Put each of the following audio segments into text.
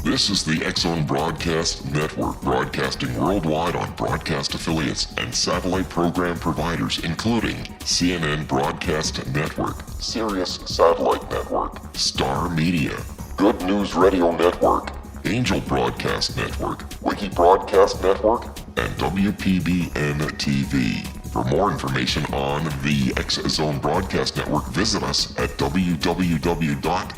This is the X-Zone Broadcast Network, broadcasting worldwide on broadcast affiliates and satellite program providers, including CNN Broadcast Network, Sirius Satellite Network, Star Media, Good News Radio Network, Angel Broadcast Network, Wiki Broadcast Network, and WPBN TV. For more information on the X-Zone Broadcast Network, visit us at www.xzbn.net.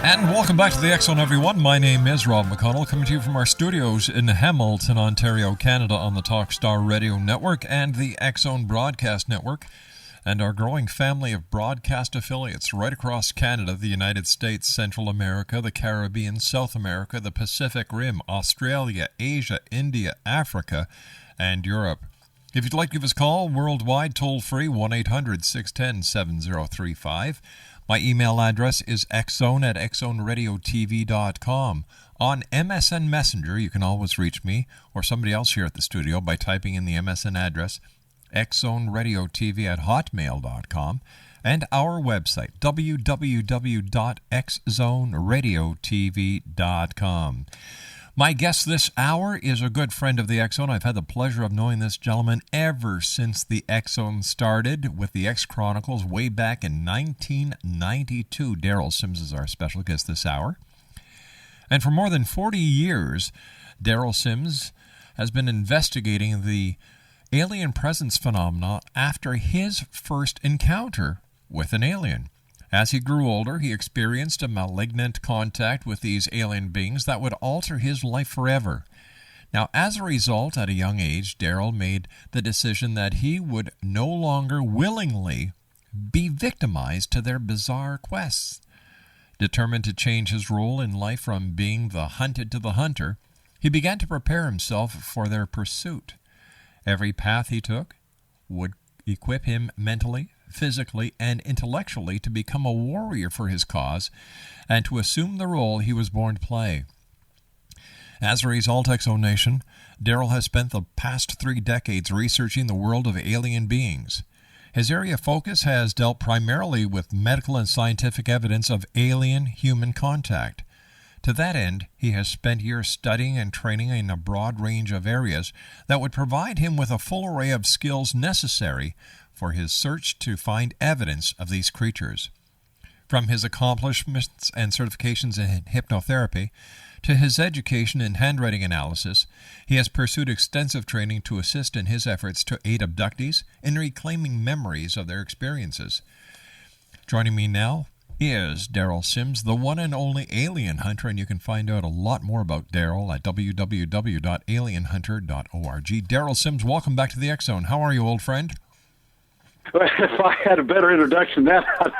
And welcome back to the X-Zone, everyone. My name is Rob McConnell, coming to you from our studios in Hamilton, Ontario, Canada, on the Talkstar Radio Network and the X-Zone Broadcast Network, and our growing family of broadcast affiliates right across Canada, the United States, Central America, the Caribbean, South America, the Pacific Rim, Australia, Asia, India, Africa, and Europe. If you'd like to give us a call worldwide, toll-free, 1-800-610-7035. My email address is xzone@xzoneradiotv.com. On MSN Messenger, you can always reach me or somebody else here at the studio by typing in the MSN address xzoneradiotv@hotmail.com, and our website, www.xzoneradiotv.com. My guest this hour is a good friend of the X-Zone. I've had the pleasure of knowing this gentleman ever since the X-Zone started with the X Chronicles way back in 1992. Derrel Sims is our special guest this hour. And for more than 40 years, Derrel Sims has been investigating the alien presence phenomena after his first encounter with an alien. As he grew older, he experienced a malignant contact with these alien beings that would alter his life forever. Now, as a result, at a young age, Derrel made the decision that he would no longer willingly be victimized to their bizarre quests. Determined to change his role in life from being the hunted to the hunter, he began to prepare himself for their pursuit. Every path he took would equip him mentally, physically, and intellectually to become a warrior for his cause and to assume the role he was born to play. As a result, X-Zone Nation, Derrel has spent the past 3 decades researching the world of alien beings. His area of focus has dealt primarily with medical and scientific evidence of alien-human contact. To that end, he has spent years studying and training in a broad range of areas that would provide him with a full array of skills necessary for his search to find evidence of these creatures. From his accomplishments and certifications in hypnotherapy to his education in handwriting analysis, he has pursued extensive training to assist in his efforts to aid abductees in reclaiming memories of their experiences. Joining me now is Derrel Sims, the one and only alien hunter, and you can find out a lot more about Derrel at www.alienhunter.org. Derrel Sims, welcome back to the X-Zone. How are you, old friend? Well, if I had a better introduction than that,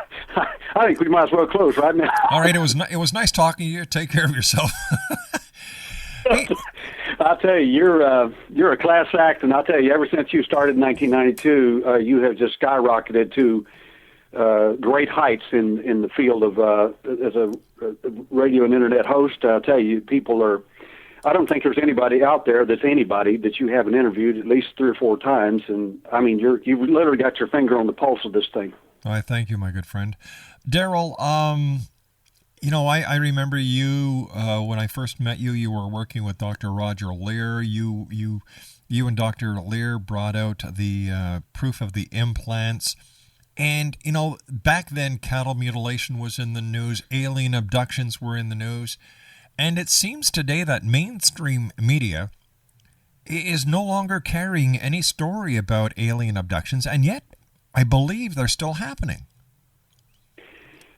I think we might as well close right now. All right, it was nice talking to you. Take care of yourself. I'll tell you, you're a class act, and I'll tell you, ever since you started in 1992, you have just skyrocketed to great heights in the field of as a radio and internet host. I'll tell you, people are. I don't think there's anybody out there that's anybody that you haven't interviewed at least 3 or 4 times, and I mean, you've literally got your finger on the pulse of this thing. I thank you, my good friend, Derrel. You know, I remember you when I first met you. You were working with Dr. Roger Lear. You and Dr. Lear brought out the proof of the implants. And, you know, back then, cattle mutilation was in the news, alien abductions were in the news, and it seems today that mainstream media is no longer carrying any story about alien abductions, and yet I believe they're still happening.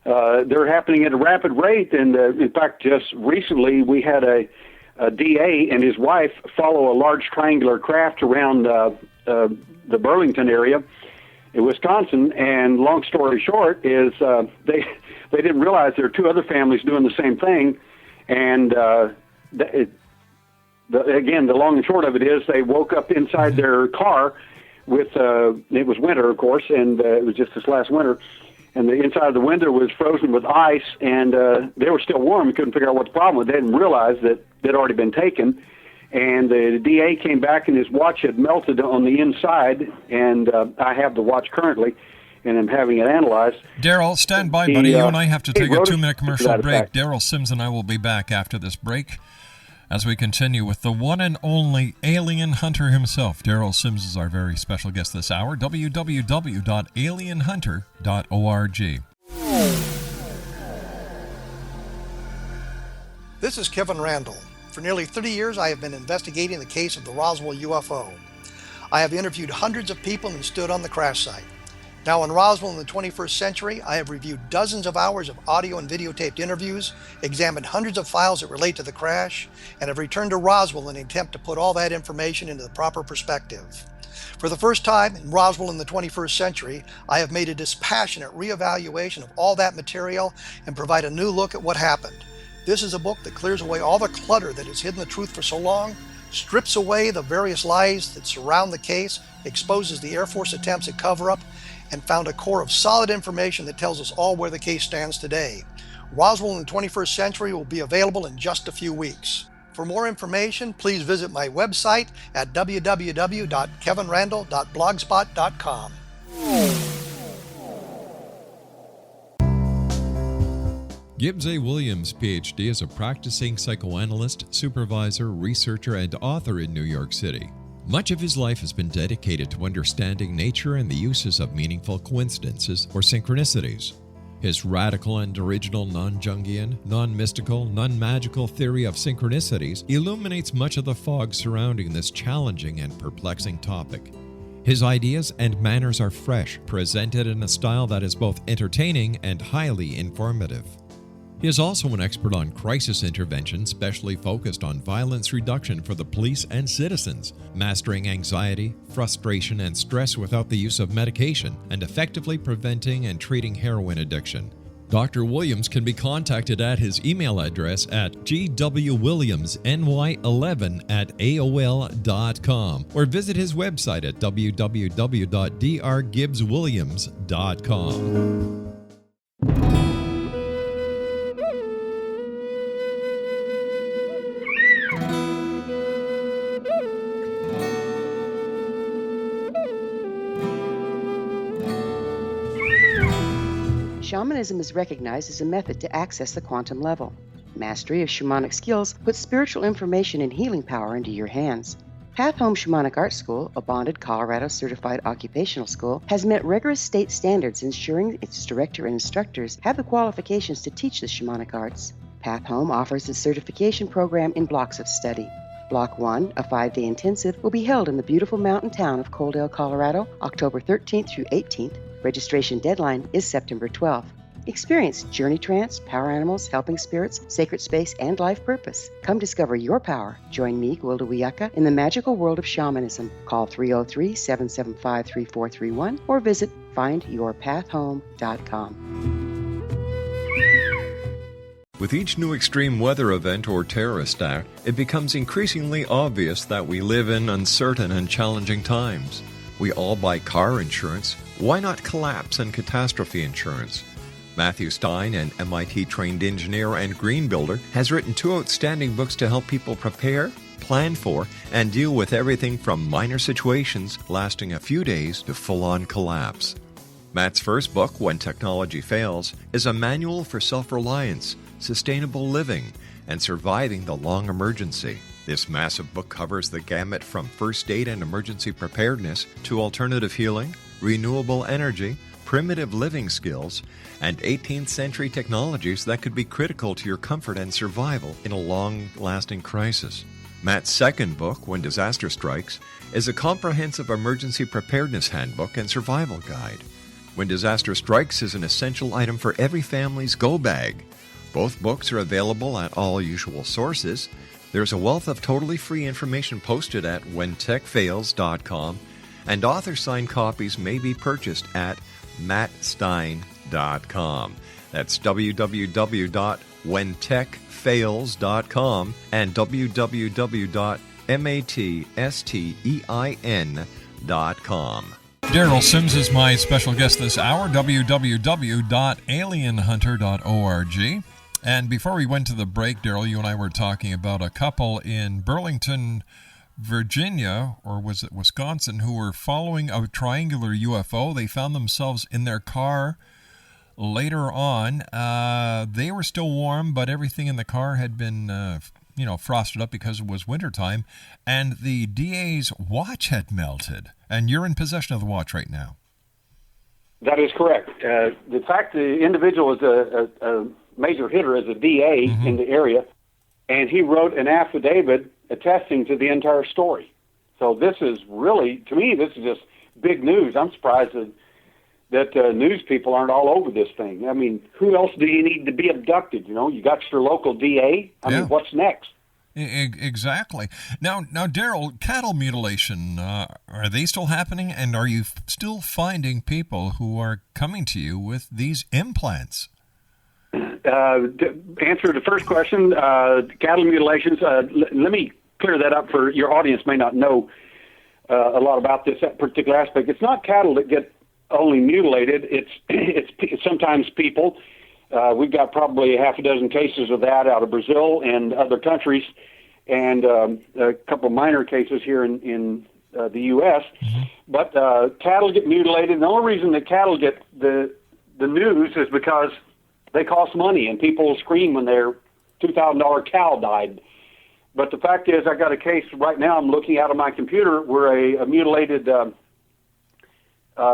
They're happening at a rapid rate, and in fact, just recently we had a DA and his wife follow a large triangular craft around the Burlington area in Wisconsin, and long story short is they didn't realize there are 2 other families doing the same thing, and again, the long and short of it is they woke up inside their car with it was winter, of course, and it was just this last winter, and the inside of the window was frozen with ice, and they were still warm. We couldn't figure out what the problem was. They didn't realize that they'd already been taken, And the DA came back, and his watch had melted on the inside, and I have the watch currently, and I'm having it analyzed. Derrel, stand by, buddy. You and I have to take a 2-minute commercial break. Effect. Derrel Sims and I will be back after this break as we continue with the one and only alien hunter himself. Derrel Sims is our very special guest this hour. www.alienhunter.org. This is Kevin Randall. For nearly 30 years, I have been investigating the case of the Roswell UFO. I have interviewed hundreds of people and stood on the crash site. Now in Roswell in the 21st century, I have reviewed dozens of hours of audio and videotaped interviews, examined hundreds of files that relate to the crash, and have returned to Roswell in an attempt to put all that information into the proper perspective. For the first time in Roswell in the 21st century, I have made a dispassionate reevaluation of all that material and provide a new look at what happened. This is a book that clears away all the clutter that has hidden the truth for so long, strips away the various lies that surround the case, exposes the Air Force attempts at cover-up, and found a core of solid information that tells us all where the case stands today. Roswell in the 21st century will be available in just a few weeks. For more information, please visit my website at www.kevinrandall.blogspot.com. Gibbs A. Williams, Ph.D., is a practicing psychoanalyst, supervisor, researcher, and author in New York City. Much of his life has been dedicated to understanding nature and the uses of meaningful coincidences or synchronicities. His radical and original non-Jungian, non-mystical, non-magical theory of synchronicities illuminates much of the fog surrounding this challenging and perplexing topic. His ideas and manners are fresh, presented in a style that is both entertaining and highly informative. He is also an expert on crisis intervention, specially focused on violence reduction for the police and citizens, mastering anxiety, frustration, and stress without the use of medication, and effectively preventing and treating heroin addiction. Dr. Williams can be contacted at his email address at gwwilliamsny11@aol.com or visit his website at www.drgibbswilliams.com. Shamanism is recognized as a method to access the quantum level. Mastery of shamanic skills puts spiritual information and healing power into your hands. Path Home Shamanic Art School, a bonded Colorado certified occupational school, has met rigorous state standards, ensuring its director and instructors have the qualifications to teach the shamanic arts. Path Home offers its certification program in blocks of study. Block 1, a 5-day intensive, will be held in the beautiful mountain town of Coaldale, Colorado, October 13th through 18th. Registration deadline is September 12th. Experience journey trance, power animals, helping spirits, sacred space, and life purpose. Come discover your power. Join me, Gwilda Wiyaka, in the magical world of shamanism. Call 303-775-3431 or visit findyourpathhome.com. With each new extreme weather event or terrorist act, it becomes increasingly obvious that we live in uncertain and challenging times. We all buy car insurance. Why not collapse and catastrophe insurance? Matthew Stein, an MIT-trained engineer and green builder, has written 2 outstanding books to help people prepare, plan for, and deal with everything from minor situations lasting a few days to full-on collapse. Matt's first book, When Technology Fails, is a manual for self-reliance, sustainable living, and surviving the long emergency. This massive book covers the gamut from first aid and emergency preparedness to alternative healing, renewable energy, primitive living skills, and 18th century technologies that could be critical to your comfort and survival in a long-lasting crisis. Matt's second book, When Disaster Strikes, is a comprehensive emergency preparedness handbook and survival guide. When Disaster Strikes is an essential item for every family's go bag. Both books are available at all usual sources. There's a wealth of totally free information posted at whentechfails.com, and author-signed copies may be purchased at mattstein.com. That's www.whentechfails.com and www.mattstein.com. Derrel Sims is my special guest this hour, www.alienhunter.org. And before we went to the break, Derrel, you and I were talking about a couple in Burlington, Virginia, or was it Wisconsin, who were following a triangular UFO. They found themselves in their car later on. They were still warm, but everything in the car had been, frosted up because it was wintertime. And the DA's watch had melted. And you're in possession of the watch right now. That is correct. The fact the individual is a major hitter as a DA in the area, and he wrote an affidavit attesting to the entire story. So this is really, to me, this is just big news. I'm surprised that news people aren't all over this thing. I mean, who else do you need to be abducted? You got your local DA. I mean, what's next? Exactly. Now, Derrel, cattle mutilation, are they still happening? And are you still finding people who are coming to you with these implants? Answer the first question, cattle mutilations. Let me clear that up for your audience may not know a lot about this particular aspect. It's not cattle that get only mutilated. It's sometimes people. We've got probably a half a dozen cases of that out of Brazil and other countries, and a couple minor cases here in the U.S. But cattle get mutilated. The only reason that cattle get the news is because they cost money, and people scream when their $2,000 cow died. But the fact is, I got a case right now I'm looking out of my computer where a mutilated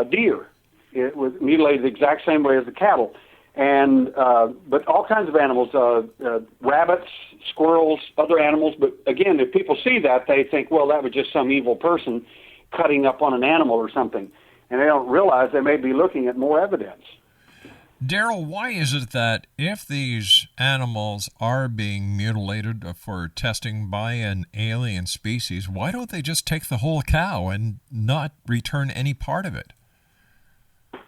deer. It was mutilated the exact same way as the cattle. And but all kinds of animals, rabbits, squirrels, other animals. But again, if people see that, they think, well, that was just some evil person cutting up on an animal or something. And they don't realize they may be looking at more evidence. Derrel, why is it that if these animals are being mutilated for testing by an alien species, why don't they just take the whole cow and not return any part of it?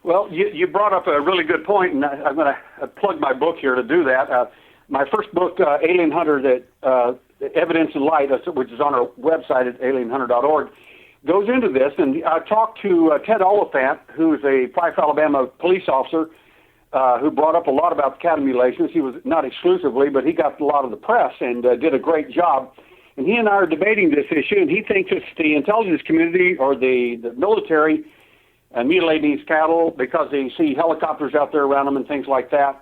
Well, you brought up a really good point, and I'm going to plug my book here to do that. My first book, Alien Hunter, that Evidence and Light, which is on our website at alienhunter.org, goes into this. And I talked to Ted Oliphant, who's a Fife, Alabama police officer, who brought up a lot about the cattle mutilations. He was not exclusively, but he got a lot of the press and did a great job. And he and I are debating this issue, and he thinks it's the intelligence community or the military mutilating these cattle because they see helicopters out there around them and things like that.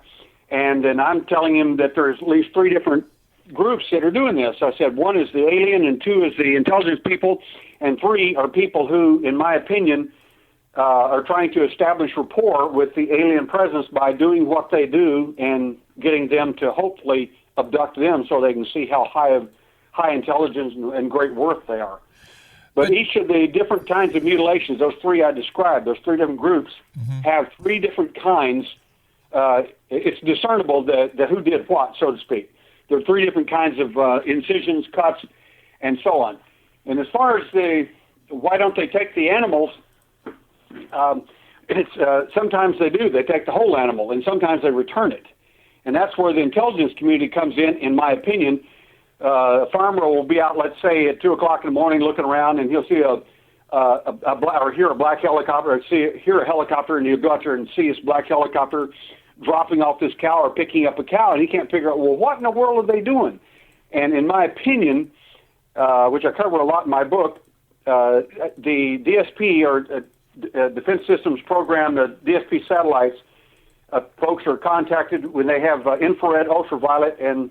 And then I'm telling him that there's at least 3 different groups that are doing this. I said 1 is the alien, and 2 is the intelligence people, and 3 are people who, in my opinion, are trying to establish rapport with the alien presence by doing what they do and getting them to hopefully abduct them so they can see how high intelligence and great worth they are. But each of the different kinds of mutilations, those 3 I described, those 3 different groups, have 3 different kinds. It's discernible that who did what, so to speak. There are 3 different kinds of incisions, cuts, and so on. And as far as why don't they take the animals, sometimes they do. They take the whole animal, and sometimes they return it. And that's where the intelligence community comes in my opinion. A farmer will be out, let's say, at 2 o'clock in the morning looking around, and he'll see or hear a black helicopter, or hear a helicopter, and he'll go out there and see this black helicopter dropping off this cow or picking up a cow, and he can't figure out, well, what in the world are they doing? And in my opinion, which I cover a lot in my book, the DSP, or Defense Systems Program, the DSP satellites, folks are contacted when they have infrared, ultraviolet, and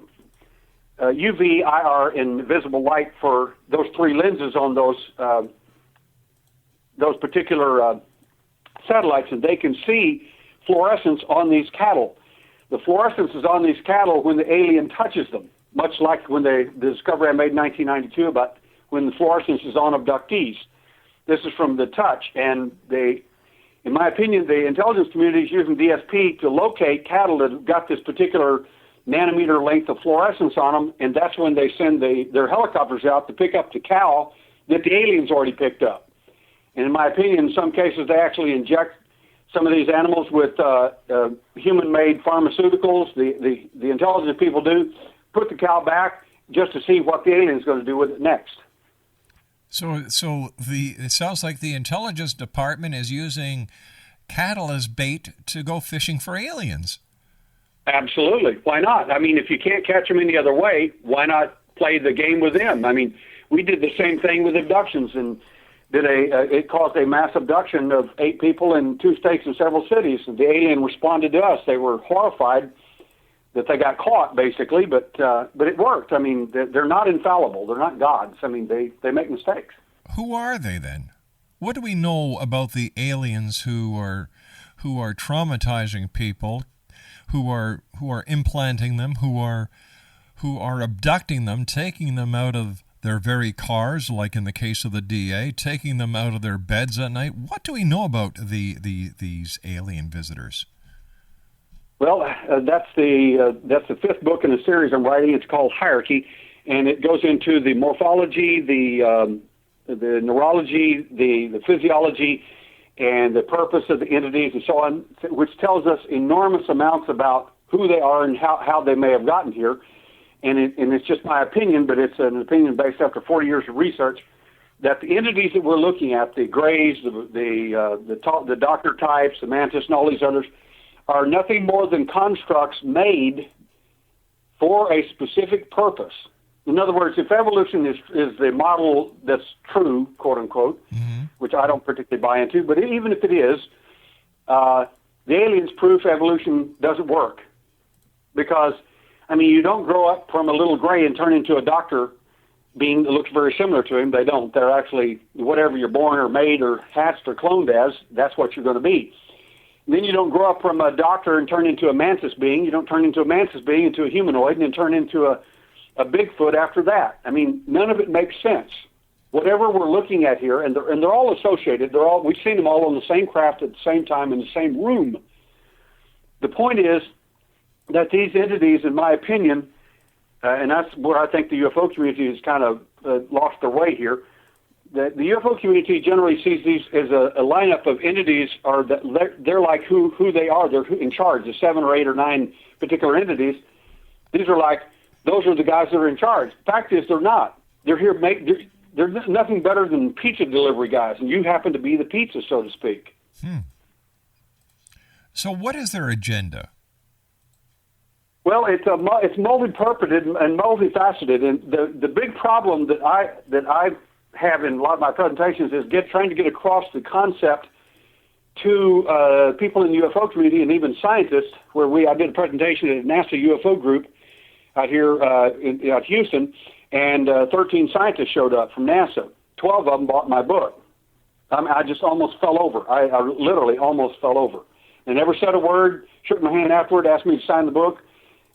UV, IR, and visible light for those 3 lenses on those particular satellites, and they can see fluorescence on these cattle. The fluorescence is on these cattle when the alien touches them, much like when the discovery I made in 1992 about when the fluorescence is on abductees. This is from the touch, and in my opinion, the intelligence community is using DSP to locate cattle that have got this particular nanometer length of fluorescence on them, and that's when they send their helicopters out to pick up the cow that the aliens already picked up. And in my opinion, in some cases, they actually inject some of these animals with human-made pharmaceuticals. The intelligence people do put the cow back just to see what the alien's going to do with it next. So it sounds like the intelligence department is using cattle as bait to go fishing for aliens. Absolutely. Why not? I mean, if you can't catch them any other way, why not play the game with them? I mean, we did the same thing with abductions and it caused a mass abduction of 8 people in 2 states and several cities. And the alien responded to us. They were horrified that they got caught, basically, but it worked. I mean, they're not infallible. They're not gods. I mean, they make mistakes. Who are they then? What do we know about the aliens who are traumatizing people, who are implanting them, who are abducting them, taking them out of their very cars, like in the case of the DA, taking them out of their beds at night? What do we know about these alien visitors? Well, that's the 5th book in a series I'm writing. It's called Hierarchy, and it goes into the morphology, the neurology, the physiology, and the purpose of the entities and so on, which tells us enormous amounts about who they are and how they may have gotten here. And it's just my opinion, but it's an opinion based after 40 years of research, that the entities that we're looking at, the Greys, the doctor types, the mantis, and all these others, are nothing more than constructs made for a specific purpose. In other words, if evolution is the model that's true, quote unquote, which I don't particularly buy into, but even if it is, the aliens proof evolution doesn't work. Because, I mean, you don't grow up from a little gray and turn into a doctor being that looks very similar to him. They don't. They're actually, whatever you're born or made or hatched or cloned as, that's what you're going to be. And then you don't grow up from a doctor and turn into a mantis being. You don't turn into a mantis being into a humanoid and then turn into a Bigfoot after that. I mean, none of it makes sense. Whatever we're looking at here, and they're all associated. We've seen them all on the same craft at the same time in the same room. The point is that these entities, in my opinion, and that's where I think the UFO community has kind of lost their way here, that the UFO community generally sees these as a lineup of entities, or that they're like who they are. They're in charge. The 7 or 8 or 9 particular entities. These are like, those are the guys that are in charge. Fact is, they're not. They're here they're nothing better than pizza delivery guys, and you happen to be the pizza, so to speak. So what is their agenda? Well, it's multi-purposed and multifaceted, and the big problem that I have in a lot of my presentations is trying to get across the concept to people in the UFO community and even scientists. I did a presentation at a NASA UFO group out here out Houston, and 13 scientists showed up from NASA. 12 of them bought my book. I just almost fell over. I literally almost fell over. They never said a word, shook my hand afterward, asked me to sign the book,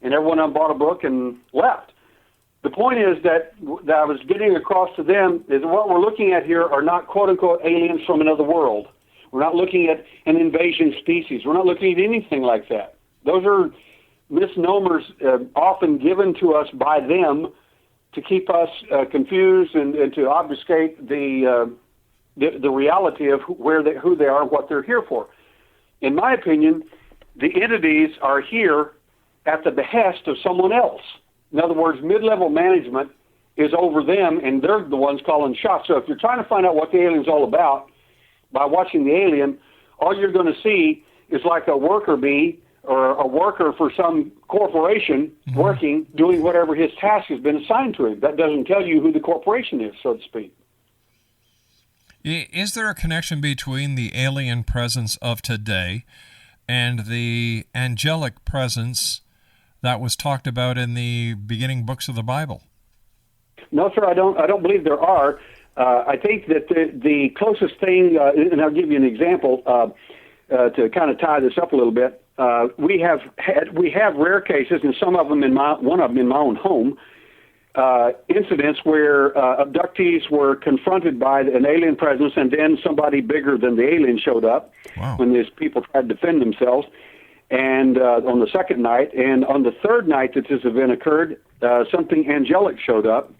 and everyone of them bought a book and left. The point is that I was getting across to them is what we're looking at here are not quote-unquote aliens from another world. We're not looking at an invasion species. We're not looking at anything like that. Those are misnomers often given to us by them to keep us confused and to obfuscate the reality of who they are and what they're here for. In my opinion, the entities are here at the behest of someone else. In other words, mid-level management is over them, and they're the ones calling shots. So if you're trying to find out what the alien's all about by watching the alien, all you're going to see is like a worker bee or a worker for some corporation working, doing whatever his task has been assigned to him. That doesn't tell you who the corporation is, so to speak. Is there a connection between the alien presence of today and the angelic presence that was talked about in the beginning books of the Bible? No, sir, I don't believe there are. I think that the closest thing, and I'll give you an example to kind of tie this up a little bit. We have rare cases, and some of them one of them in my own home, incidents where abductees were confronted by an alien presence, and then somebody bigger than the alien showed up. Wow. When these people tried to defend themselves. And on the second night, and on the third night that this event occurred, something angelic showed up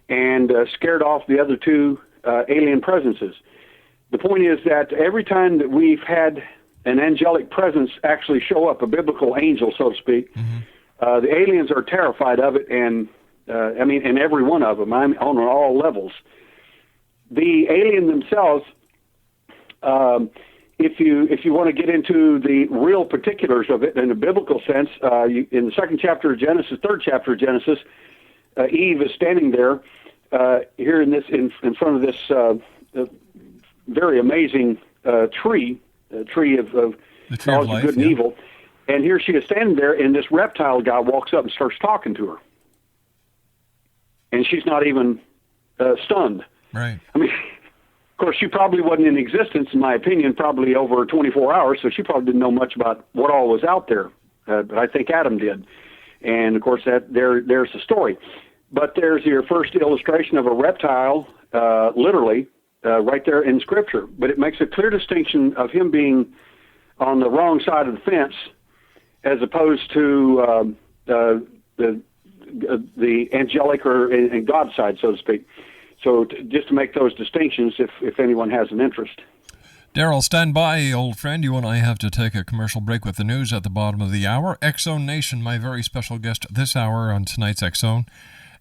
and scared off the other 2 alien presences. The point is that every time that we've had an angelic presence actually show up, a biblical angel, so to speak, the aliens are terrified of it, and and every one of them, on all levels. The alien themselves, if you want to get into the real particulars of it in a biblical sense, in the second chapter of Genesis, third chapter of Genesis, Eve is standing there here in front of this very amazing tree, a tree of knowledge of good and evil. And here she is standing there, and this reptile guy walks up and starts talking to her. And she's not even stunned. Right. I mean, of course, she probably wasn't in existence, in my opinion, probably over 24 hours, so she probably didn't know much about what all was out there. But I think Adam did. And, of course, there's the story. But there's your first illustration of a reptile, literally, right there in Scripture. But it makes a clear distinction of him being on the wrong side of the fence as opposed to the angelic or in God's side, so to speak. So just to make those distinctions, if anyone has an interest. Derrel, stand by, old friend. You and I have to take a commercial break with the news at the bottom of the hour. X-Zone Nation, my very special guest this hour on tonight's X-Zone,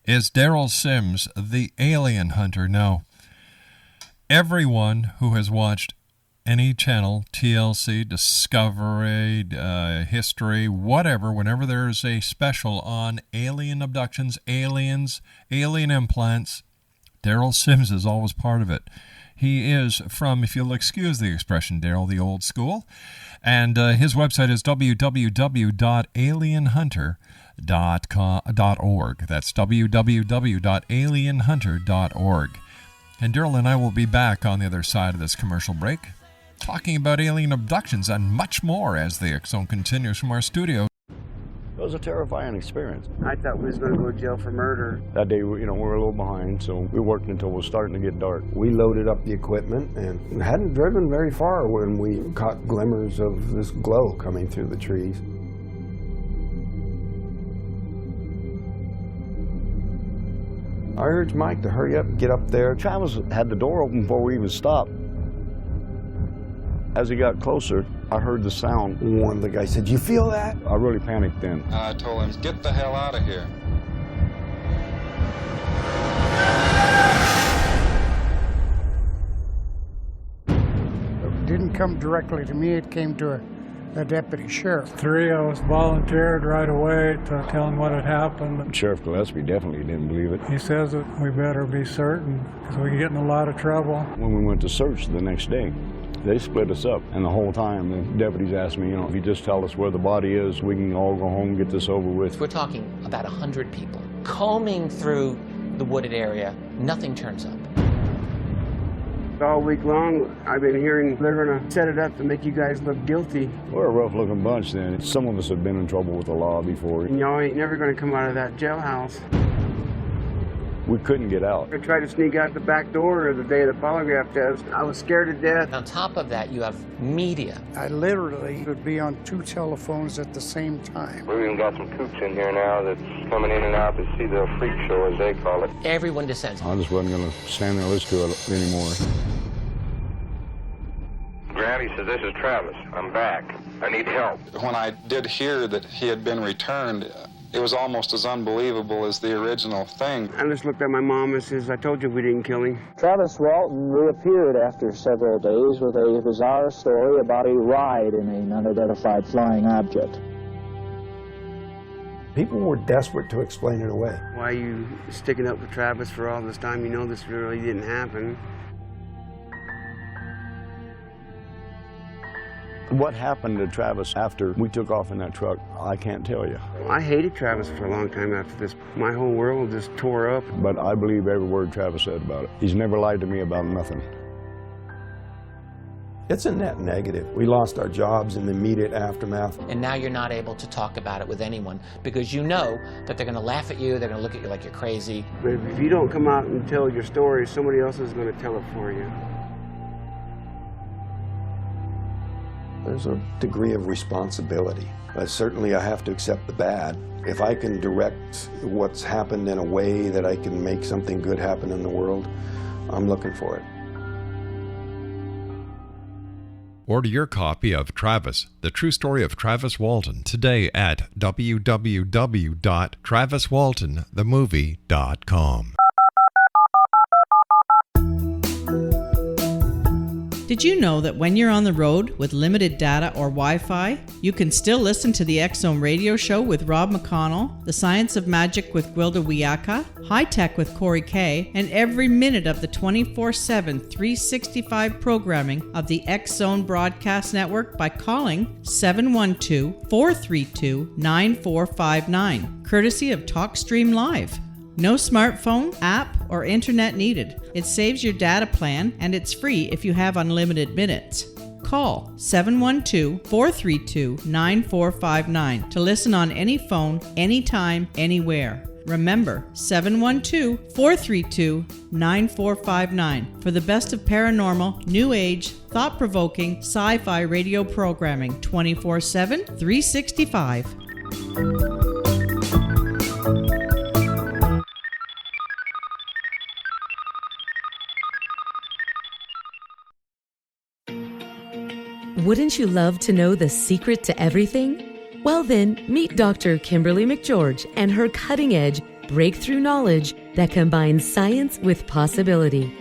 is Derrel Sims, the alien hunter. Now, everyone who has watched any channel, TLC, Discovery, History, whatever, whenever there's a special on alien abductions, aliens, alien implants, Derrel Sims is always part of it. He is from, if you'll excuse the expression, Derrel, the old school. And his website is www.alienhunter.org. That's www.alienhunter.org. And Derrel and I will be back on the other side of this commercial break, talking about alien abductions and much more as the X-Zone continues from our studio. It was a terrifying experience. I thought we was going to go to jail for murder. That day, we were a little behind, so we worked until it was starting to get dark. We loaded up the equipment and hadn't driven very far when we caught glimmers of this glow coming through the trees. I urged Mike to hurry up and get up there. Travis had the door open before we even stopped. As he got closer, I heard the sound. One of the guys said, "You feel that?" I really panicked then. I told him, "Get the hell out of here." It didn't come directly to me, it came to a deputy sheriff. Three of us volunteered right away to tell him what had happened. Sheriff Gillespie definitely didn't believe it. He says that we better be certain because we can get in a lot of trouble. When we went to search the next day, they split us up, and the whole time the deputies asked me, if you just tell us where the body is, we can all go home and get this over with. We're talking about 100 people combing through the wooded area. Nothing turns up. All week long, I've been hearing they're going to set it up to make you guys look guilty. We're a rough-looking bunch then. Some of us have been in trouble with the law before. And y'all ain't never going to come out of that jailhouse. We couldn't get out. I tried to sneak out the back door the day of the polygraph test. I was scared to death. On top of that, you have media. I literally would be on 2 telephones at the same time. We've even got some coops in here now that's coming in and out to see the freak show, as they call it. Everyone descends. I just wasn't going to stand there and listen to it anymore. Granny says, "This is Travis. I'm back. I need help." When I did hear that he had been returned, it was almost as unbelievable as the original thing. I just looked at my mom and says, "I told you we didn't kill him." Travis Walton reappeared after several days with a bizarre story about a ride in an unidentified flying object. People were desperate to explain it away. Why are you sticking up with Travis for all this time? You know this really didn't happen. What happened to Travis after we took off in that truck, I can't tell you. I hated Travis for a long time after this. My whole world just tore up. But I believe every word Travis said about it. He's never lied to me about nothing. It's a net negative. We lost our jobs in the immediate aftermath. And now you're not able to talk about it with anyone because you know that they're going to laugh at you, they're going to look at you like you're crazy. But if you don't come out and tell your story, somebody else is going to tell it for you. There's a degree of responsibility. Certainly I have to accept the bad. If I can direct what's happened in a way that I can make something good happen in the world, I'm looking for it. Order your copy of Travis, The True Story of Travis Walton, today at www.traviswaltonthemovie.com. Did you know that when you're on the road with limited data or Wi-Fi, you can still listen to the X Zone Radio Show with Rob McConnell, The Science of Magic with Gwilda Wiyaka, High Tech with Corey Kay, and every minute of the 24/7, 365 programming of the X Zone Broadcast Network by calling 712-432-9459, courtesy of TalkStream Live. No smartphone, app, or internet needed. It saves your data plan, and it's free if you have unlimited minutes. Call 712-432-9459 to listen on any phone, anytime, anywhere. Remember, 712-432-9459 for the best of paranormal, new age, thought-provoking, sci-fi radio programming 24/7, 365. Wouldn't you love to know the secret to everything? Well then, meet Dr. Kimberly McGeorge and her cutting-edge breakthrough knowledge that combines science with possibility.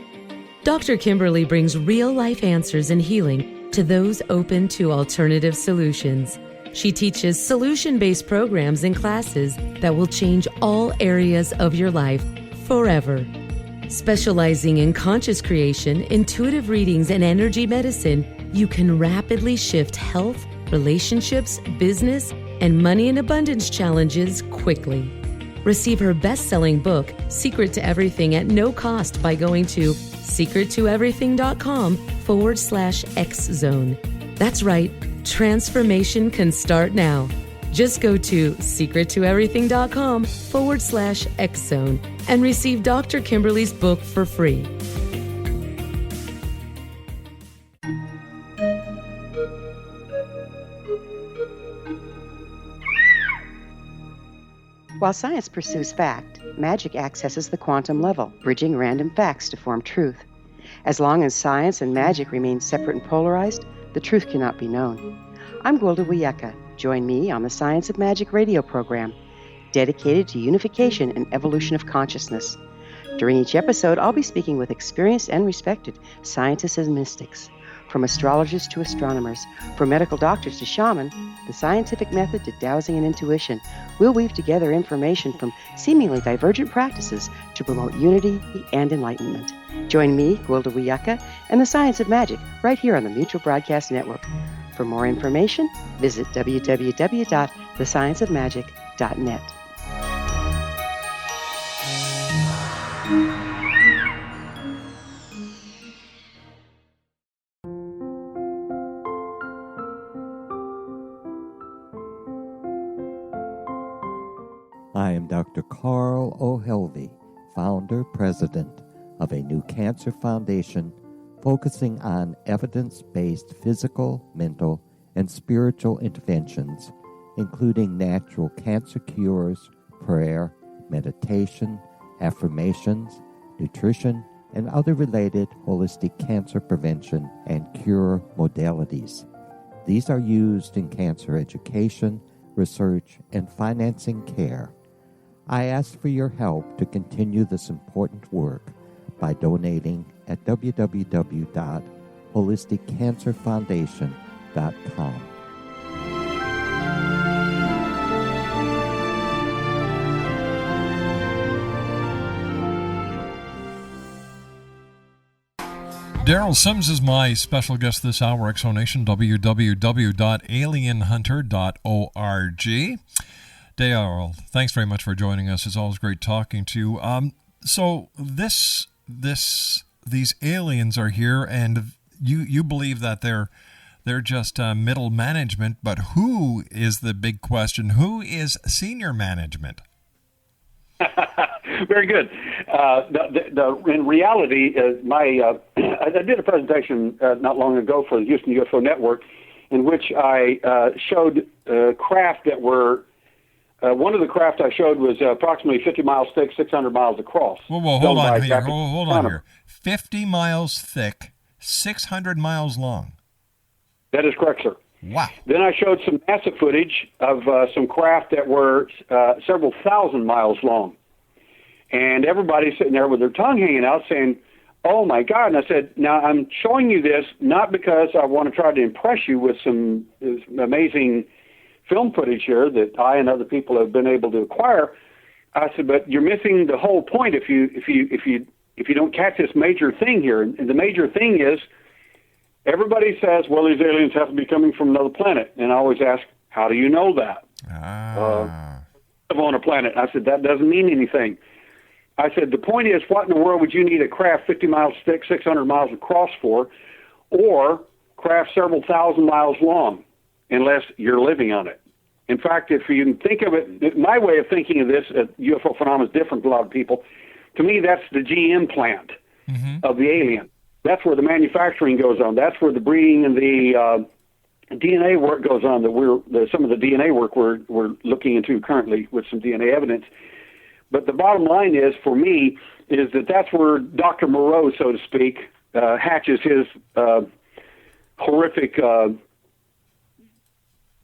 Dr. Kimberly brings real-life answers and healing to those open to alternative solutions. She teaches solution-based programs and classes that will change all areas of your life forever. Specializing in conscious creation, intuitive readings, and energy medicine, you can rapidly shift health, relationships, business, and money and abundance challenges quickly. Receive her best-selling book, Secret to Everything, at no cost by going to secrettoeverything.com/X-Zone. That's right, transformation can start now. Just go to secrettoeverything.com/X-Zone and receive Dr. Kimberly's book for free. While science pursues fact, magic accesses the quantum level, bridging random facts to form truth. As long as science and magic remain separate and polarized, the truth cannot be known. I'm Gwilda Wiyaka. Join me on the Science of Magic radio program, dedicated to unification and evolution of consciousness. During each episode, I'll be speaking with experienced and respected scientists and mystics. From astrologers to astronomers, from medical doctors to shaman, the scientific method to dowsing and intuition, we'll weave together information from seemingly divergent practices to promote unity and enlightenment. Join me, Gwilda Wiyaka, and the Science of Magic right here on the Mutual Broadcast Network. For more information, visit www.thescienceofmagic.net. I am Dr. Carl O'Helvey, founder, president of a new cancer foundation focusing on evidence-based physical, mental, and spiritual interventions, including natural cancer cures, prayer, meditation, affirmations, nutrition, and other related holistic cancer prevention and cure modalities. These are used in cancer education, research, and financing care. I ask for your help to continue this important work by donating at www.holisticcancerfoundation.com. Derrel Sims is my special guest this hour, Exonation, www.alienhunter.org. Derrel, thanks very much for joining us. It's always great talking to you. So these aliens are here, and you believe that they're just middle management, but who is the big question? Who is senior management? Very good. In reality, I did a presentation not long ago for the Houston UFO Network, in which I showed craft that were. One of the craft I showed was approximately 50 miles thick, 600 miles across. Whoa, hold on here. 50 miles thick, 600 miles long. That is correct, sir. Wow. Then I showed some NASA footage of some craft that were several thousand miles long. And everybody's sitting there with their tongue hanging out saying, oh my God. And I said, now I'm showing you this not because I want to try to impress you with some amazing film footage here that I and other people have been able to acquire. I said, but you're missing the whole point if you don't catch this major thing here. And the major thing is, everybody says, well, these aliens have to be coming from another planet. And I always ask, how do you know that? On a planet. I said, that doesn't mean anything. I said, the point is, what in the world would you need a craft 50 miles thick, 600 miles across for, or craft several thousand miles long, unless you're living on it? In fact, if you can think of it, my way of thinking of this UFO phenomenon is different from a lot of people. To me, that's the GM plant of the alien. That's where the manufacturing goes on. That's where the breeding and the DNA work goes on. Some of the DNA work we're looking into currently with some DNA evidence. But the bottom line is, for me, is that's where Dr. Moreau, so to speak, hatches his horrific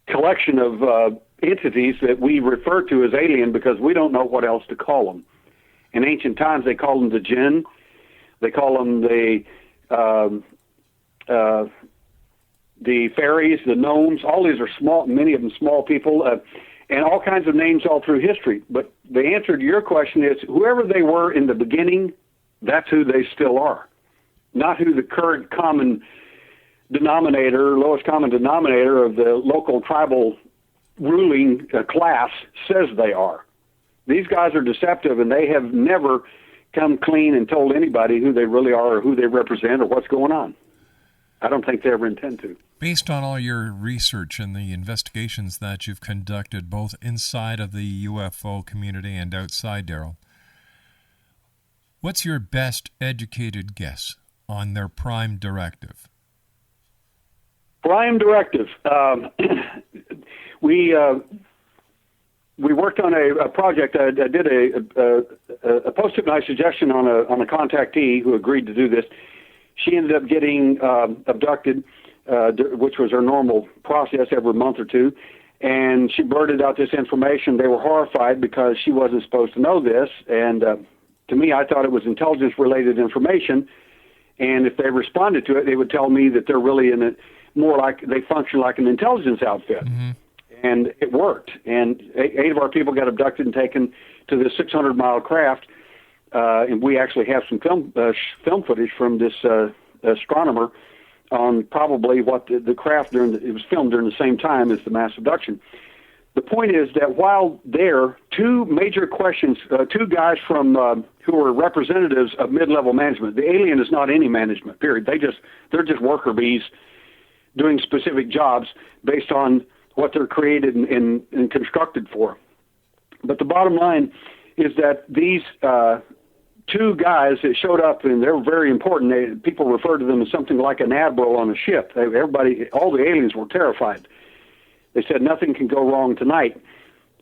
collection of entities that we refer to as alien because we don't know what else to call them. In ancient times, they called them the jinn. They call them the fairies, the gnomes. All these are small, many of them small people, and all kinds of names all through history. But the answer to your question is, whoever they were in the beginning, that's who they still are, not who the current common denominator, lowest common denominator of the local tribal ruling class says they are. These guys are deceptive, and they have never come clean and told anybody who they really are or who they represent or what's going on. I don't think they ever intend to. Based on all your research and the investigations that you've conducted both inside of the UFO community and outside, Derrel, what's your best educated guess on their prime directive? Prime directive. We worked on a project. I did a post-hypnotic suggestion on a contactee who agreed to do this. She ended up getting abducted, which was her normal process every month or two, and she blurted out this information. They were horrified because she wasn't supposed to know this, and to me, I thought it was intelligence-related information, and if they responded to it, they would tell me that they're really in it more like they function like an intelligence outfit. Mm-hmm. And it worked. And 8 of our people got abducted and taken to this 600-mile craft. And we actually have some film footage from this astronomer on probably what the craft it was filmed during the same time as the mass abduction. The point is that while there, 2 major questions, 2 guys from who are representatives of mid-level management. The alien is not any management, period. They're just worker bees doing specific jobs based on what they're created and constructed for. But the bottom line is that these 2 guys that showed up, and they're very important. People refer to them as something like an admiral on a ship. All the aliens were terrified. They said nothing can go wrong tonight.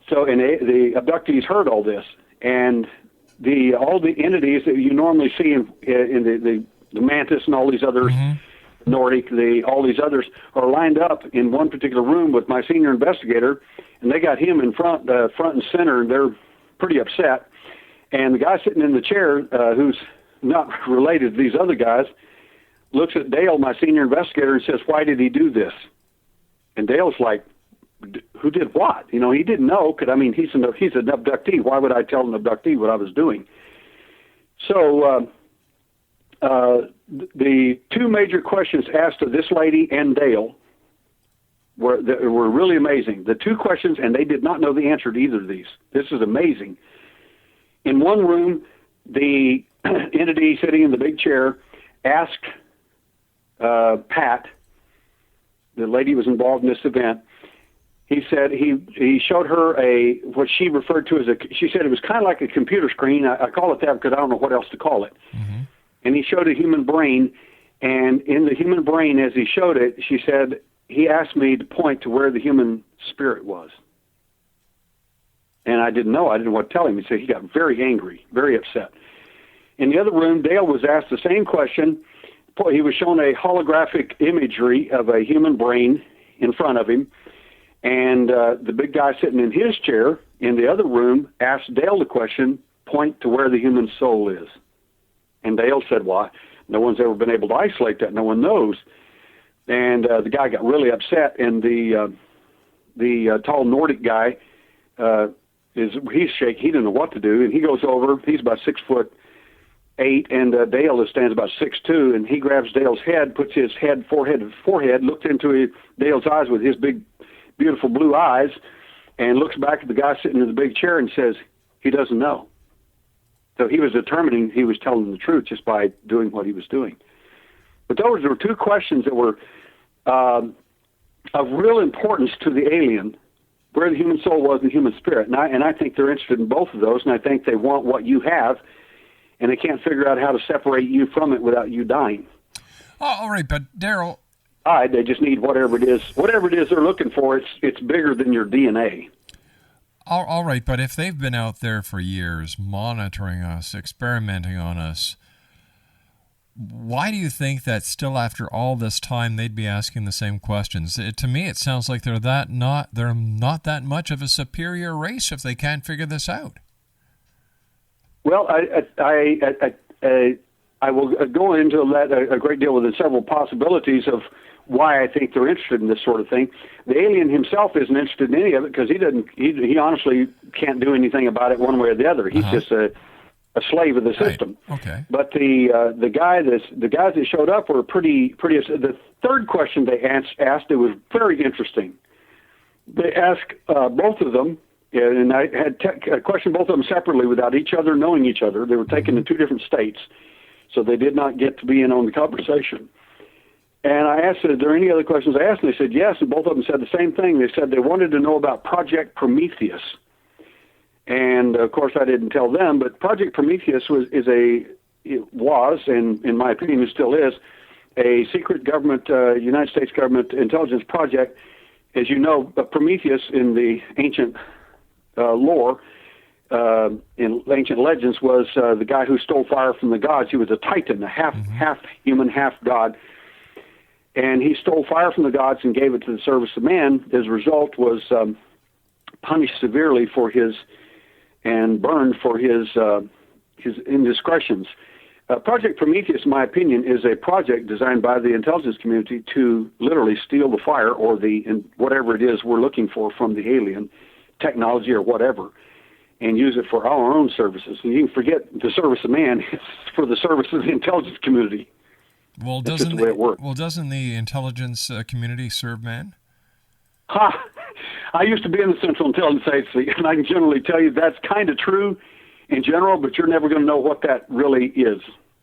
So, and the abductees heard all this, and all the entities that you normally see in the mantis and all these others. Mm-hmm. Nordic, all these others are lined up in one particular room with my senior investigator, and they got him in front and center, and they're pretty upset. And the guy sitting in the chair, who's not related to these other guys, looks at Dale, my senior investigator, and says, "Why did he do this?" And Dale's like, "Who did what?" He didn't know, because, he's an abductee. Why would I tell an abductee what I was doing? So, the 2 major questions asked of this lady and Dale were really amazing. The 2 questions, and they did not know the answer to either of these. This is amazing. In one room, the entity sitting in the big chair asked Pat, the lady who was involved in this event, he said he showed her what she referred to as she said it was kind of like a computer screen. I call it that because I don't know what else to call it. Mm-hmm. And he showed a human brain, and in the human brain, as he showed it, she said, he asked me to point to where the human spirit was. And I didn't know. I didn't know what to tell him. He said he got very angry, very upset. In the other room, Dale was asked the same question. He was shown a holographic imagery of a human brain in front of him, and the big guy sitting in his chair in the other room asked Dale the question, point to where the human soul is. And Dale said, well, no one's ever been able to isolate that. No one knows. And the guy got really upset, and the tall Nordic guy, he's shaking. He didn't know what to do, and he goes over. He's about 6'8", and Dale stands about 6'2", and he grabs Dale's head, puts his forehead to forehead, looks into Dale's eyes with his big, beautiful blue eyes, and looks back at the guy sitting in the big chair and says, he doesn't know. So he was determining he was telling the truth just by doing what he was doing. But those were two questions that were of real importance to the alien, where the human soul was and the human spirit. And I think they're interested in both of those, and I think they want what you have, and they can't figure out how to separate you from it without you dying. Oh, all right, but Derrel... They just need whatever it is they're looking for. It's bigger than your DNA. All right, but if they've been out there for years monitoring us, experimenting on us, why do you think that still after all this time they'd be asking the same questions? To me, it sounds like they're not that much of a superior race if they can't figure this out. Well, I will go into that a great deal with the several possibilities of why I think they're interested in this sort of thing. The alien himself isn't interested in any of it because he honestly can't do anything about it one way or the other. He's just a slave of the system. Right. Okay. But the guys that showed up were pretty. The third question they asked, it was very interesting. They asked both of them, and I had questioned both of them separately without each other knowing each other. They were taken in two different states, so they did not get to be in on the conversation. And I asked, are there any other questions I asked? And they said yes, and both of them said the same thing. They said they wanted to know about Project Prometheus. And, of course, I didn't tell them, but Project Prometheus was, and in my opinion it still is, a secret government, United States government intelligence project. As you know, Prometheus in the ancient lore, in ancient legends, was the guy who stole fire from the gods. He was a titan, a half human, half god. And he stole fire from the gods and gave it to the service of man. As a result, was punished severely for and burned for his indiscretions. Project Prometheus, in my opinion, is a project designed by the intelligence community to literally steal the fire or whatever it is we're looking for from the alien technology or whatever, and use it for our own services. And you can forget the service of man; it's for the service of the intelligence community. Well, doesn't the intelligence community serve man? I used to be in the Central Intelligence Agency, and I can generally tell you that's kind of true in general, but you're never going to know what that really is.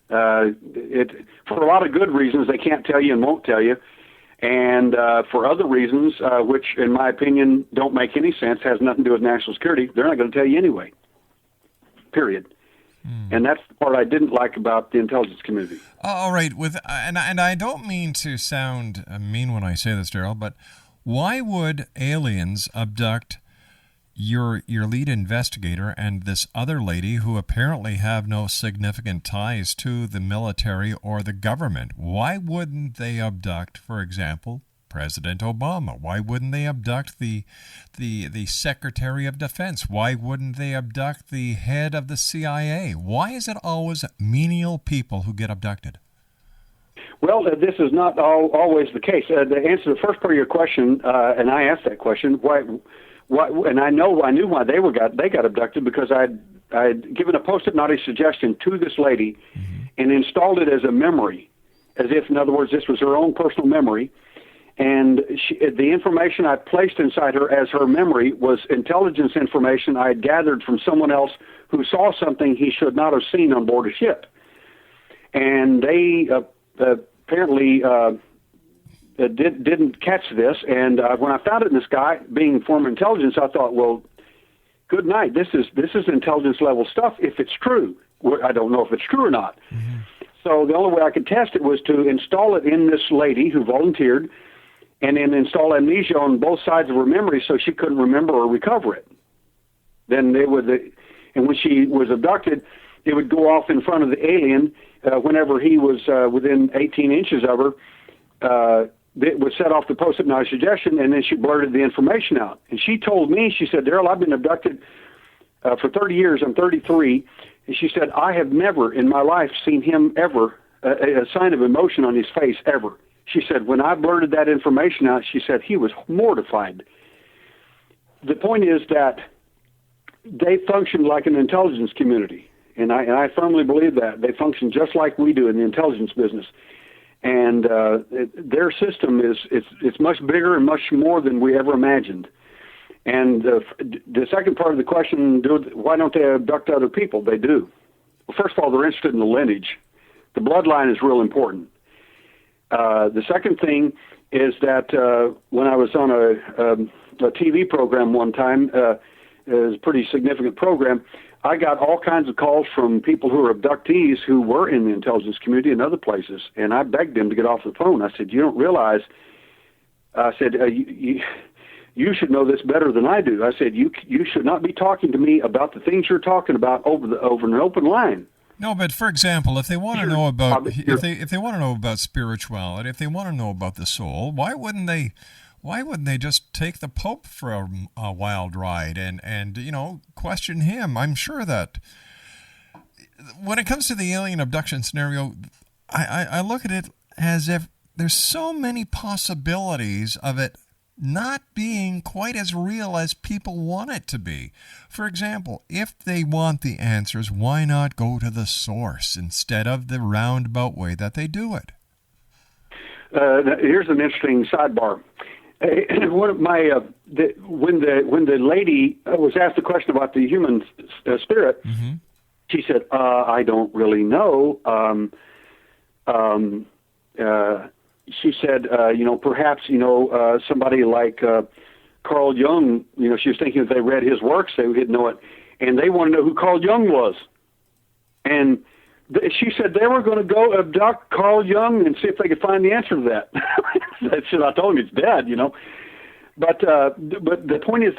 For a lot of good reasons, they can't tell you and won't tell you. And for other reasons, which in my opinion don't make any sense, has nothing to do with national security, they're not going to tell you anyway, period. And that's the part I didn't like about the intelligence community. All right, and I don't mean to sound mean when I say this, Derrel, but why would aliens abduct your lead investigator and this other lady who apparently have no significant ties to the military or the government? Why wouldn't they abduct, for example, President Obama? Why wouldn't they abduct the Secretary of Defense? Why wouldn't they abduct the head of the CIA? Why is it always menial people who get abducted? Well, this is not always the case. To answer the first part of your question, and I asked that question, why? And I knew why they got abducted, because I'd given a post-it note suggestion to this lady, and installed it as a memory, as if, in other words, this was her own personal memory. And the information I placed inside her as her memory was intelligence information I had gathered from someone else who saw something he should not have seen on board a ship. And they apparently didn't catch this. And when I found it in this guy, being former intelligence, I thought, well, good night. This is intelligence level stuff if it's true. I don't know if it's true or not. So the only way I could test it was to install it in this lady who volunteered, and then install amnesia on both sides of her memory so she couldn't remember or recover it. Then and when she was abducted, it would go off in front of the alien whenever he was within 18 inches of her. It would set off the post-it note suggestion, and then she blurted the information out. And she told me, she said, Derrel, I've been abducted for 30 years. I'm 33, And she said, I have never in my life seen him ever, a sign of emotion on his face ever. She said, when I blurted that information out, she said he was mortified. The point is that they function like an intelligence community, and I firmly believe that. They function just like we do in the intelligence business. And their system it's much bigger and much more than we ever imagined. And the second part of the question, why don't they abduct other people? They do. Well, first of all, they're interested in the lineage. The bloodline is real important. The second thing is that when I was on a TV program one time, it was a pretty significant program, I got all kinds of calls from people who were abductees who were in the intelligence community and other places, and I begged them to get off the phone. I said, you don't realize, I said, you should know this better than I do. I said, you should not be talking to me about the things you're talking about over an open line. No, but for example, if they want to know about if they want to know about spirituality, if they want to know about the soul, why wouldn't they just take the Pope for a wild ride and question him? I'm sure that when it comes to the alien abduction scenario, I look at it as if there's so many possibilities of it not being quite as real as people want it to be. For example, if they want the answers, why not go to the source instead of the roundabout way that they do it? Here's an interesting sidebar. One of my when the lady was asked a question about the human spirit, mm-hmm. She said, "I don't really know." She said, perhaps, somebody like Carl Jung, she was thinking if they read his works, they would know it. And they want to know who Carl Jung was. And she said they were going to go abduct Carl Jung and see if they could find the answer to that. I told him he's dead, But the point is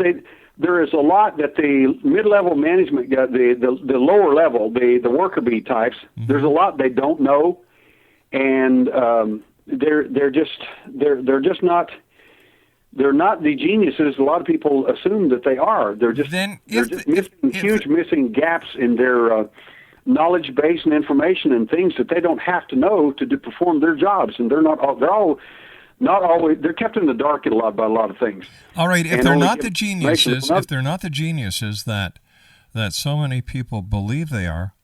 there is a lot that the mid-level management, the lower level, the worker bee types, mm-hmm. There's a lot they don't know. And they're not the geniuses a lot of people assume that they are. They're just missing gaps in their knowledge base and information and things that they don't have to know to perform their jobs. And they're not always they're kept in the dark about a lot of things. All right, if they're not the geniuses, that so many people believe they are,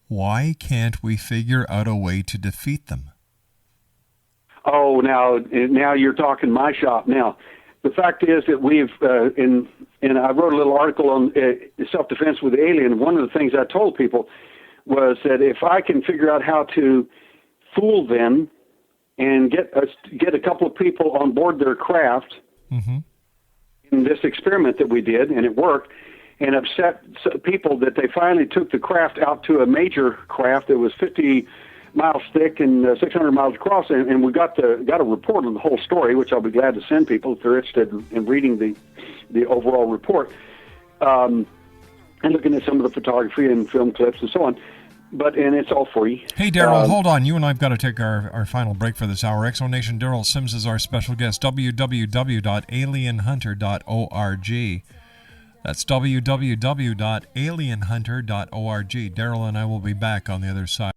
why can't we figure out a way to defeat them? Oh, now you're talking my shop. Now, the fact is that we've, and I wrote a little article on self-defense with the alien. One of the things I told people was that if I can figure out how to fool them and get a couple of people on board their craft mm-hmm. in this experiment that we did, and it worked, and upset people that they finally took the craft out to a major craft that was 50 miles thick and 600 miles across, and we got a report on the whole story, which I'll be glad to send people if they're interested in reading the overall report, and looking at some of the photography and film clips and so on. And it's all free. Hey, Derrel, hold on. You and I have got to take our final break for this hour. Exonation Derrel Sims is our special guest. www.alienhunter.org. That's www.alienhunter.org. Derrel and I will be back on the other side.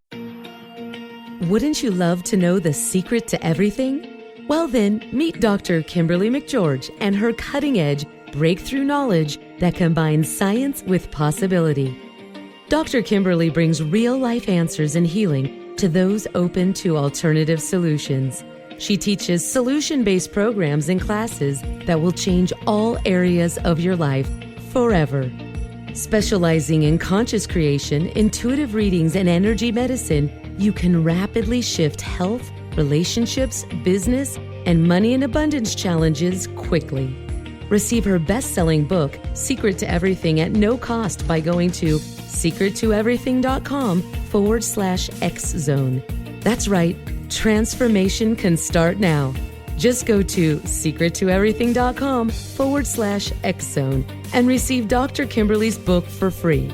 Wouldn't you love to know the secret to everything? Well then, meet Dr. Kimberly McGeorge and her cutting-edge breakthrough knowledge that combines science with possibility. Dr. Kimberly brings real-life answers and healing to those open to alternative solutions. She teaches solution-based programs and classes that will change all areas of your life forever. Specializing in conscious creation, intuitive readings, and energy medicine, you can rapidly shift health, relationships, business, and money and abundance challenges quickly. Receive her best-selling book, Secret to Everything, at no cost by going to secrettoeverything.com/X-Zone. That's right, transformation can start now. Just go to secrettoeverything.com/X-Zone and receive Dr. Kimberly's book for free.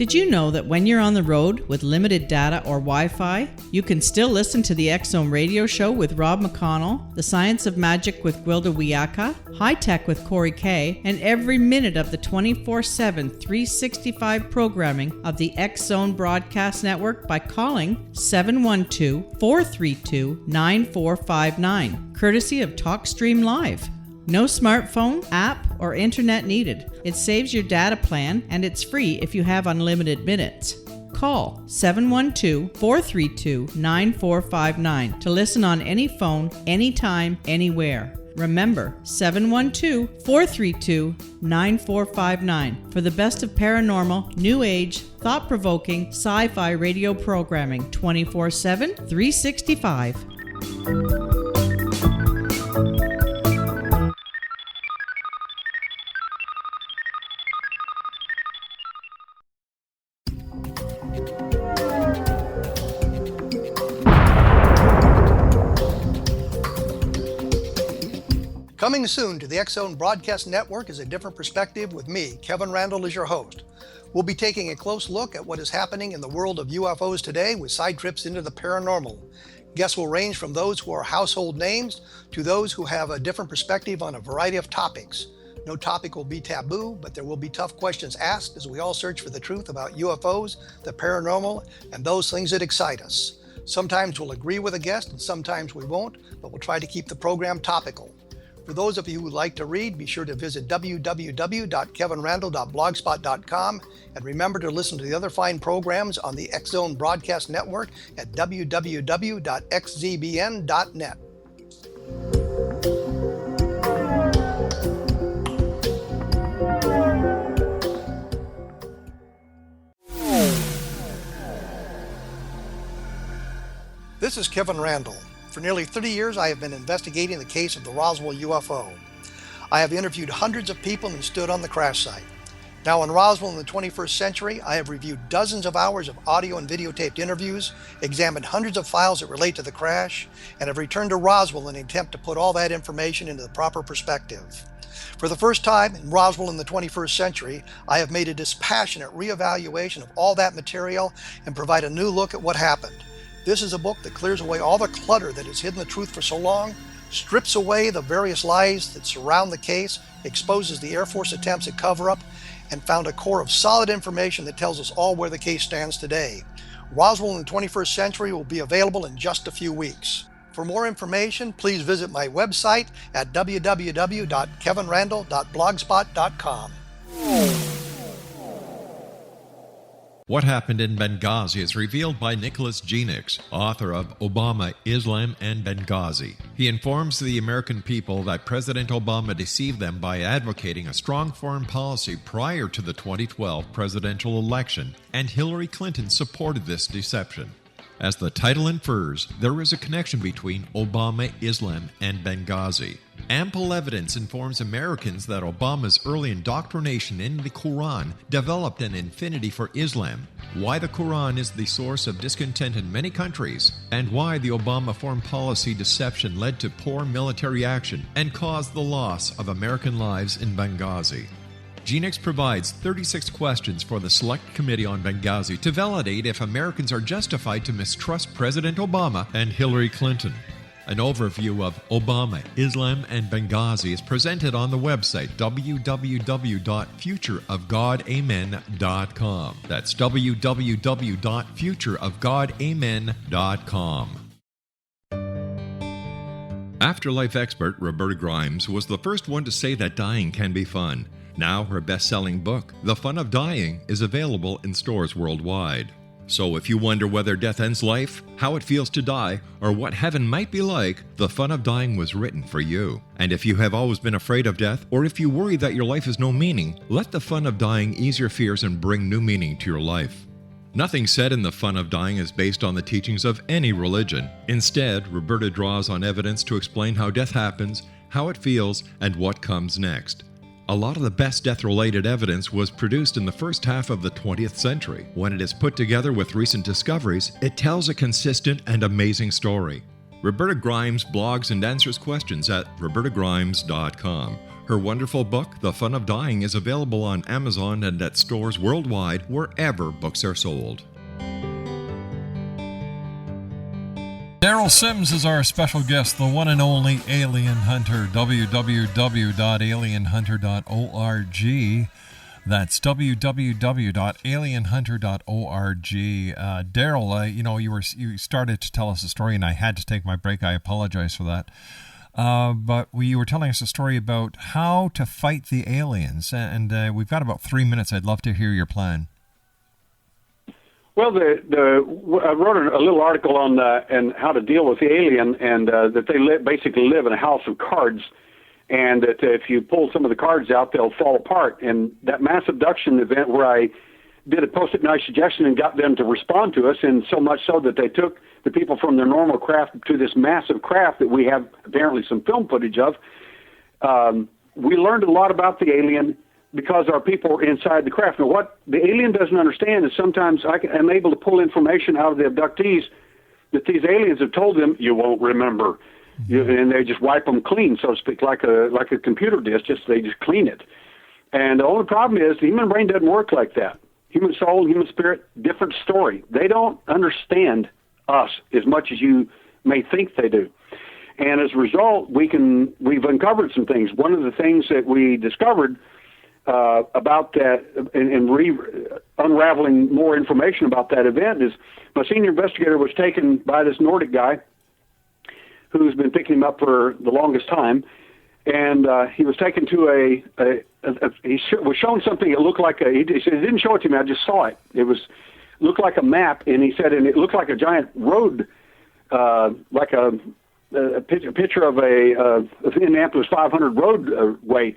Did you know that when you're on the road with limited data or Wi-Fi, you can still listen to the X-Zone radio show with Rob McConnell, The Science of Magic with Gwilda Wiyaka, High Tech with Corey Kay, and every minute of the 24/7, 365 programming of the X-Zone Broadcast Network by calling 712-432-9459, courtesy of TalkStream Live. No smartphone, app, or internet needed. It saves your data plan, and it's free if you have unlimited minutes. Call 712-432-9459 to listen on any phone, anytime, anywhere. Remember, 712-432-9459 for the best of paranormal, new age, thought-provoking, sci-fi radio programming 24/7, 365. Coming soon to the X-Zone Broadcast Network is A Different Perspective with me, Kevin Randall, as your host. We'll be taking a close look at what is happening in the world of UFOs today with side trips into the paranormal. Guests will range from those who are household names to those who have a different perspective on a variety of topics. No topic will be taboo, but there will be tough questions asked as we all search for the truth about UFOs, the paranormal, and those things that excite us. Sometimes we'll agree with a guest and sometimes we won't, but we'll try to keep the program topical. For those of you who like to read, be sure to visit www.kevinrandall.blogspot.com and remember to listen to the other fine programs on the X-Zone Broadcast Network at www.xzbn.net. This is Kevin Randall. For nearly 30 years, I have been investigating the case of the Roswell UFO. I have interviewed hundreds of people and stood on the crash site. Now in Roswell in the 21st century, I have reviewed dozens of hours of audio and videotaped interviews, examined hundreds of files that relate to the crash, and have returned to Roswell in an attempt to put all that information into the proper perspective. For the first time in Roswell in the 21st century, I have made a dispassionate reevaluation of all that material and provide a new look at what happened. This is a book that clears away all the clutter that has hidden the truth for so long, strips away the various lies that surround the case, exposes the Air Force attempts at cover-up, and found a core of solid information that tells us all where the case stands today. Roswell in the 21st century will be available in just a few weeks. For more information, please visit my website at www.kevinrandall.blogspot.com. What Happened in Benghazi is revealed by Nicholas Genix, author of Obama, Islam, and Benghazi. He informs the American people that President Obama deceived them by advocating a strong foreign policy prior to the 2012 presidential election, and Hillary Clinton supported this deception. As the title infers, there is a connection between Obama, Islam, and Benghazi. Ample evidence informs Americans that Obama's early indoctrination in the Quran developed an affinity for Islam, why the Quran is the source of discontent in many countries, and why the Obama foreign policy deception led to poor military action and caused the loss of American lives in Benghazi. Genix provides 36 questions for the Select Committee on Benghazi to validate if Americans are justified to mistrust President Obama and Hillary Clinton. An overview of Obama, Islam, and Benghazi is presented on the website www.futureofgodamen.com. That's www.futureofgodamen.com. Afterlife expert Roberta Grimes was the first one to say that dying can be fun. Now her best-selling book, The Fun of Dying, is available in stores worldwide. So if you wonder whether death ends life, how it feels to die, or what heaven might be like, The Fun of Dying was written for you. And if you have always been afraid of death, or if you worry that your life has no meaning, let The Fun of Dying ease your fears and bring new meaning to your life. Nothing said in The Fun of Dying is based on the teachings of any religion. Instead, Roberta draws on evidence to explain how death happens, how it feels, and what comes next. A lot of the best death-related evidence was produced in the first half of the 20th century. When it is put together with recent discoveries, it tells a consistent and amazing story. Roberta Grimes blogs and answers questions at robertagrimes.com. Her wonderful book, The Fun of Dying, is available on Amazon and at stores worldwide wherever books are sold. Derrel Sims is our special guest, the one and only Alien Hunter. www.alienhunter.org. That's www.alienhunter.org. Derrel, you started to tell us a story, and I had to take my break. I apologize for that. But you were telling us a story about how to fight the aliens, and we've got about 3 minutes. I'd love to hear your plan. Well, I wrote a little article on and how to deal with the alien, and that they basically live in a house of cards, and that if you pull some of the cards out, they'll fall apart. And that mass abduction event where I did a post-it note suggestion and got them to respond to us, and so much so that they took the people from their normal craft to this massive craft that we have apparently some film footage of. We learned a lot about the alien because our people were inside the craft. Now, what the alien doesn't understand is sometimes I'm able to pull information out of the abductees that these aliens have told them, you won't remember. And they just wipe them clean, so to speak, like a computer disk, they just clean it. And the only problem is the human brain doesn't work like that. Human soul, human spirit, different story. They don't understand us as much as you may think they do. And as a result, we've uncovered some things. One of the things that we discovered about that and unraveling more information about that event is my senior investigator was taken by this Nordic guy who's been picking him up for the longest time, and he was taken to he was shown something that looked like he said, he didn't show it to me, I just saw it. It looked like a map, and he said, and it looked like a giant road, like a picture of a Indianapolis 500 roadway.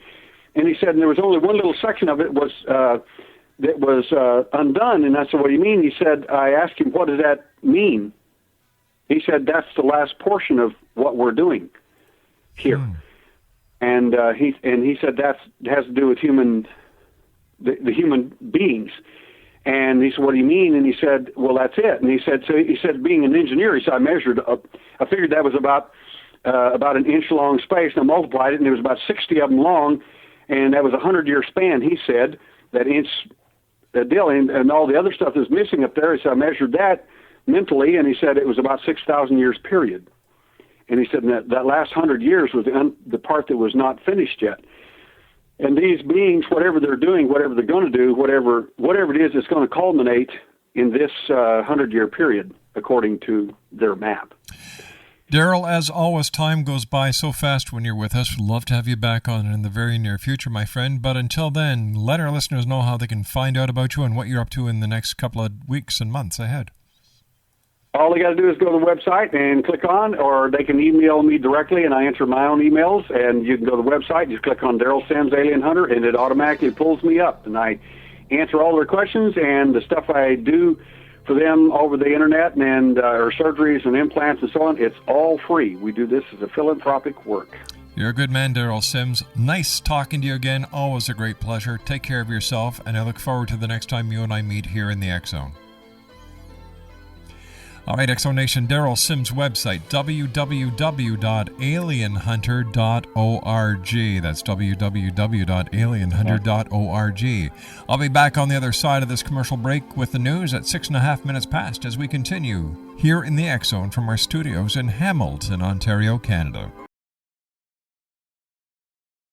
And he said, and there was only one little section of it that was undone. And I said, what do you mean? He said, I asked him, what does that mean? He said, that's the last portion of what we're doing here. And he said that has to do with the human beings. And he said, what do you mean? And he said, well, that's it. And he said, being an engineer, he said, I measured up. I figured that was about an inch long space, and I multiplied it, and there was about 60 of them long. And that was a 100-year span, he said, that inch deal. And all the other stuff that's missing up there, he said, I measured that mentally, and he said it was about 6,000 years period. And he said that last 100 years was the part that was not finished yet. And these beings, whatever they're doing, whatever they're going to do, whatever it is, it's going to culminate in this 100-year period, according to their map. Derrel, as always, time goes by so fast when you're with us. We'd love to have you back on in the very near future, my friend. But until then, let our listeners know how they can find out about you and what you're up to in the next couple of weeks and months ahead. All they got to do is go to the website and click on, or they can email me directly, and I answer my own emails. And you can go to the website, just click on Derrel Sims Alien Hunter, and it automatically pulls me up. And I answer all their questions, and the stuff I do for them over the internet and or surgeries and implants and so on, it's all free. We do this as a philanthropic work. You're a good man, Derrel Sims. Nice talking to you again. Always a great pleasure. Take care of yourself, and I look forward to the next time you and I meet here in the X Zone. All right, X Zone Nation, Derrel Sims' website, www.alienhunter.org. That's www.alienhunter.org. I'll be back on the other side of this commercial break with the news at 6.5 minutes past as we continue here in the X Zone from our studios in Hamilton, Ontario, Canada.